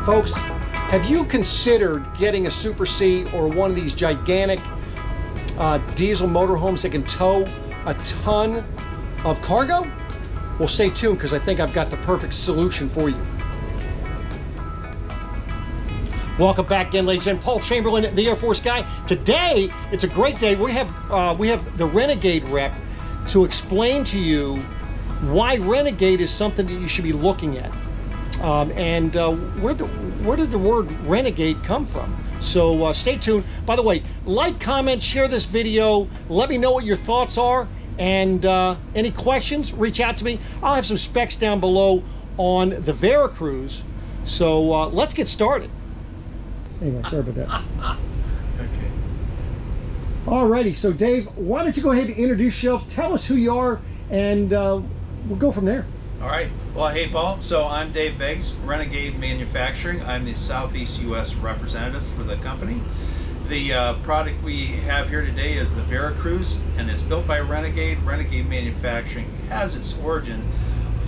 Folks, have you considered getting a Super C or one of these gigantic diesel motorhomes that can tow a ton of cargo? Well, stay tuned because I think I've got the perfect solution for you. Welcome back again, ladies and gentlemen. Paul Chamberlain, the Air Force guy. Today, it's a great day. We have the Renegade rep to explain to you why Renegade is something that you should be looking at. Where did the word Renegade come from? So stay tuned. By the way, like, comment, share this video. Let me know what your thoughts are. And any questions, reach out to me. I'll have some specs down below on the 𝗵𝒂𝒄𝒂𝒅. So let's get started. Anyway, sorry about that. Okay. Alrighty, so Dave, why don't you go ahead and introduce yourself, tell us who you are, and we'll go from there. All right. Well, hey, Paul. So I'm 𝗵𝒂𝒄𝒂𝒅, Renegade Manufacturing. I'm the Southeast U.S. representative for the company. The product we have here today is the 𝗵𝒂𝒄𝒂𝒅, and it's built by Renegade. Renegade Manufacturing has its origin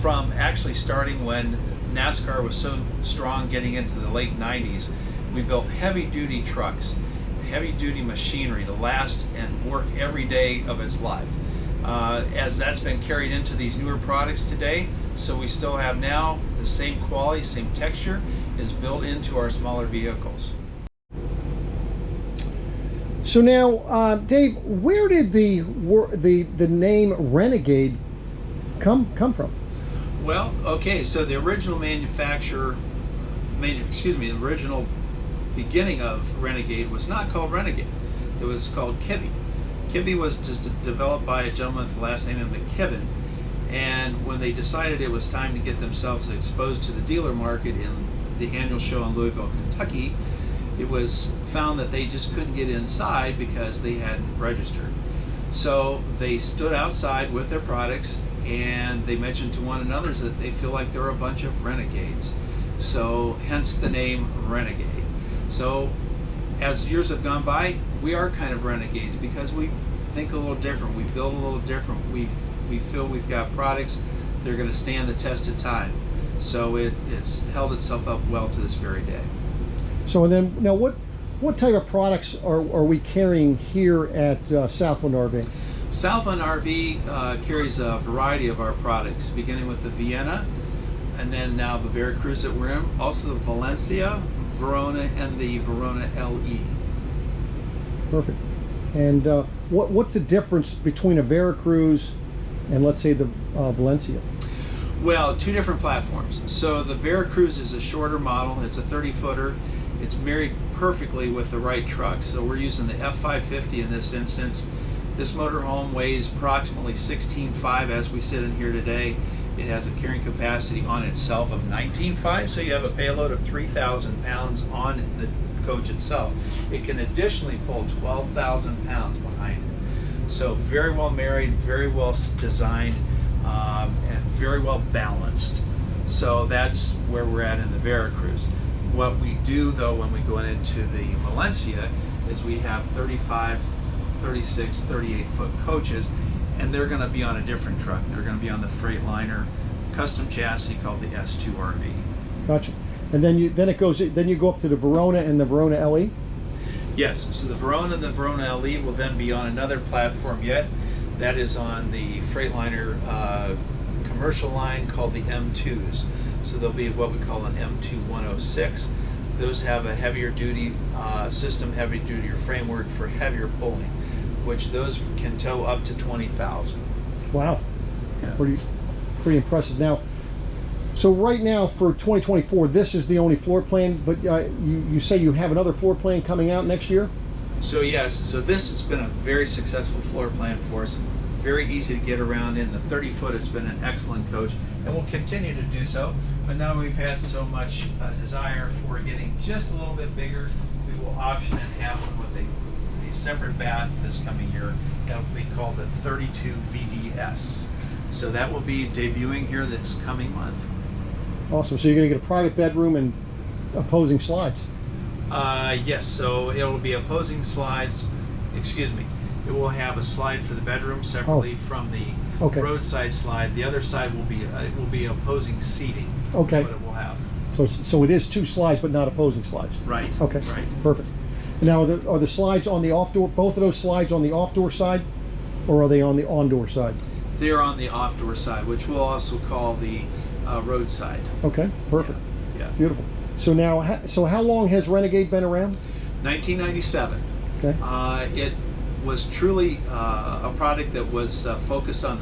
from actually starting when NASCAR was so strong getting into the late 90s. We built heavy-duty trucks, heavy-duty machinery to last and work every day of its life. As that's been carried into these newer products today, so we still have now the same quality, same texture is built into our smaller vehicles. So now, Dave, where did the name Renegade come from? Well, okay, so the original the original beginning of Renegade was not called Renegade. It was called 𝗂𝗄𝘄𝑄. 𝗂𝗂𝘄𝑄 was just developed by a gentleman with the last name of 𝗂𝗂𝘄𝑝, and when they decided it was time to get themselves exposed to the dealer market in the annual show in Louisville, Kentucky, it was found that they just couldn't get inside because they hadn't registered. So they stood outside with their products, and they mentioned to one another that they feel like they're a bunch of renegades. So hence the name Renegade. So as years have gone by, we are kind of renegades because we think a little different, we build a little different, we feel we've got products that are going to stand the test of time. So it's held itself up well to this very day. So and then now what type of products are we carrying here at Southland RV? Southland RV carries a variety of our products, beginning with the Vienna, and then now the 𝗵𝒂𝒄𝒂𝒅 that we're in, also the Valencia, Verona, and the Verona LE. Perfect. And what's the difference between a 𝗵𝒂𝒄𝒂𝒅 and, let's say, the Valencia? Well, two different platforms. So the 𝗵𝒂𝒄𝒂𝒅 is a shorter model. It's a 30-footer. It's married perfectly with the right truck. So we're using the F550 in this instance. This motorhome weighs approximately 16.5 as we sit in here today. It has a carrying capacity on itself of 19.5, so you have a payload of 3,000 pounds on the coach itself. It can additionally pull 12,000 pounds behind it. So very well married, very well designed, and very well balanced. So that's where we're at in the 𝗵𝒂𝒄𝒂𝒅. What we do though when we go into the Valencia is we have 35, 36, 38-foot coaches, and they're going to be on a different truck. They're going to be on the Freightliner custom chassis called the S2 RV. Gotcha. And then you go up to the Verona and the Verona LE? Yes, so the Verona and the Verona LE will then be on another platform yet. That is on the Freightliner commercial line called the M2s. So there'll be what we call an M2 106. Those have a heavier duty system, heavy duty framework for heavier pulling, which those can tow up to 20,000. Wow, yeah. Pretty impressive. Now, so right now for 2024, this is the only floor plan, but you say you have another floor plan coming out next year? So yes, so this has been a very successful floor plan for us. Very easy to get around in. The 30-foot has been an excellent coach, and will continue to do so. But now we've had so much desire for getting just a little bit bigger, we will option and have one with a separate bath this coming year. That will be called the 32 VDS. So that will be debuting here this coming month. Awesome. So you're going to get a private bedroom and opposing slides? Yes, so it will be opposing slides, excuse me, it will have a slide for the bedroom separately from the roadside slide. The other side will be opposing seating. Okay. That's what it will have. So it is two slides, but not opposing slides. Right. Okay. Right. Perfect. Now, are the slides on the off-door, both of those slides on the off-door side, or are they on the on-door side? They're on the off-door side, which we'll also call the roadside. Okay, perfect. Yeah. Beautiful. So now, how long has Renegade been around? 1997. Okay. It was truly a product that was focused on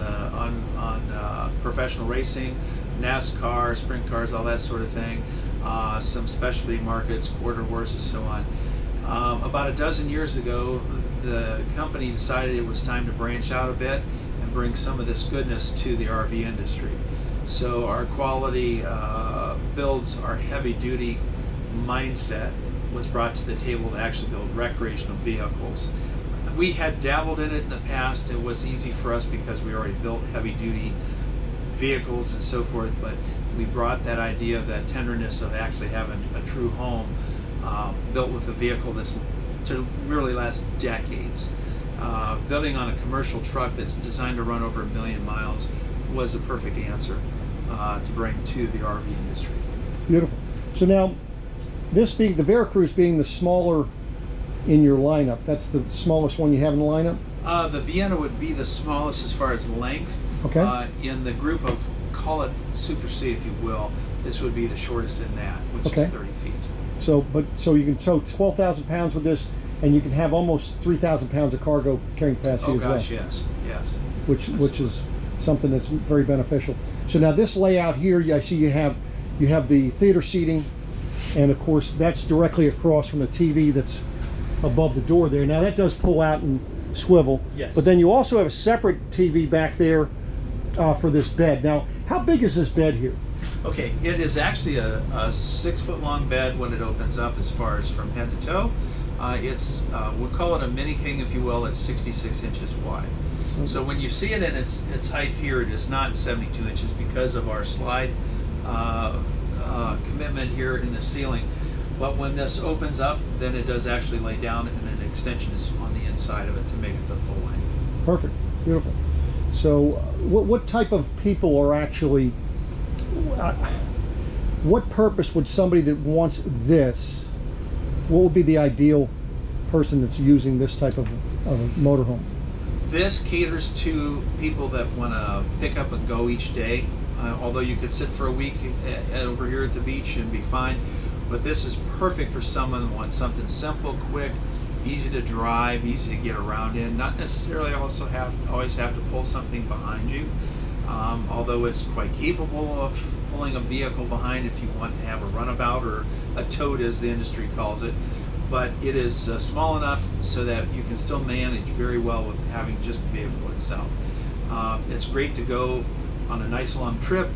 professional racing, NASCAR, sprint cars, all that sort of thing. Some specialty markets, quarter horses, so on. About a dozen years ago, the company decided it was time to branch out a bit and bring some of this goodness to the RV industry. So our quality builds, our heavy-duty mindset was brought to the table to actually build recreational vehicles. We had dabbled in it in the past. It was easy for us because we already built heavy-duty vehicles and so forth, but we brought that idea of that tenderness of actually having a true home built with a vehicle that's to really last decades. Building on a commercial truck that's designed to run over 1 million miles was a perfect answer to bring to the RV industry. Beautiful. So now, this being the 𝗵𝒂𝒄𝒕𝒐𝒓𝒚 being the smaller in your lineup, that's the smallest one you have in the lineup? The Vienna would be the smallest as far as length. Okay. In the group of, call it Super C if you will, this would be the shortest in that, which Okay. is 30 feet. So you can tow 12,000 pounds with this, and you can have almost 3,000 pounds of cargo carrying capacity Oh as well. gosh, yes, yes. Which is something that's very beneficial. So now this layout here, I see you have the theater seating, and of course that's directly across from the TV that's above the door there. Now that does pull out and swivel. Yes. But then you also have a separate TV back there for this bed. Now, how big is this bed here? Okay, it is actually a 6-foot-long bed when it opens up as far as from head to toe. We'll call it a mini king, if you will. It's 66 inches wide. So when you see it in its height here, it is not 72 inches because of our slide commitment here in the ceiling. But when this opens up, then it does actually lay down, and an extension is on the inside of it to make it the full length. Perfect, beautiful. So what type of people are actually, what purpose would somebody that wants this, what would be the ideal person that's using this type of a motorhome? This caters to people that want to pick up and go each day. Although you could sit for a week over here at the beach and be fine, but this is perfect for someone who wants something simple, quick, easy to drive, easy to get around in. Not necessarily always have to pull something behind you, although it's quite capable of pulling a vehicle behind if you want to have a runabout or a tote, as the industry calls it. But it is small enough so that you can still manage very well with having just the vehicle itself. It's great to go on a nice long trip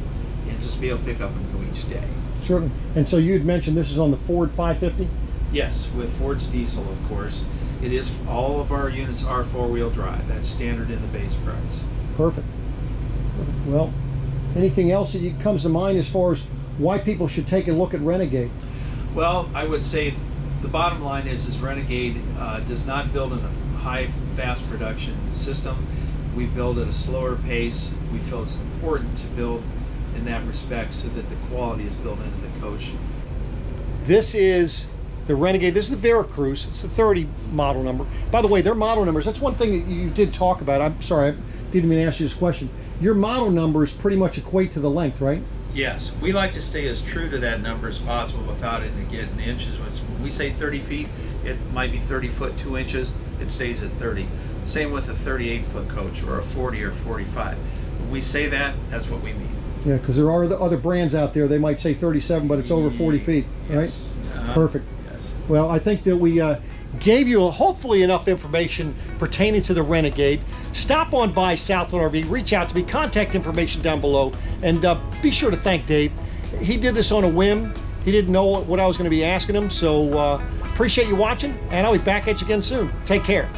and just be able to pick up and go each day. Certainly. And so you had mentioned this is on the Ford 550? Yes, with Ford's diesel, of course. It is, all of our units are 4-wheel drive. That's standard in the base price. Perfect. Well, anything else that comes to mind as far as why people should take a look at Renegade? Well, I would say the bottom line is Renegade does not build in a high, fast production system. We build at a slower pace. We feel it's important to build in that respect so that the quality is built into the coach. This is the Renegade. This is the 𝗵𝒂𝒄𝒕𝒐𝒓𝒚. It's the 30 model number. By the way, their model numbers, that's one thing that you did talk about. I'm sorry, I didn't even ask you this question. Your model numbers pretty much equate to the length, right? Yes, we like to stay as true to that number as possible without it getting inches. When we say 30 feet, it might be 30 foot 2 inches. It stays at 30. Same with a 38-foot coach or a 40 or 45. When we say that, that's what we mean. Yeah, because there are other brands out there. They might say 37, but it's over 40 feet, right? Yes. Perfect. Yes. Well, I think that we gave you hopefully enough information pertaining to the Renegade. Stop on by Southland RV, reach out to me, contact information down below, and be sure to thank Dave. He did this on a whim. He didn't know what I was going to be asking him, so appreciate you watching, and I'll be back at you again soon. Take care.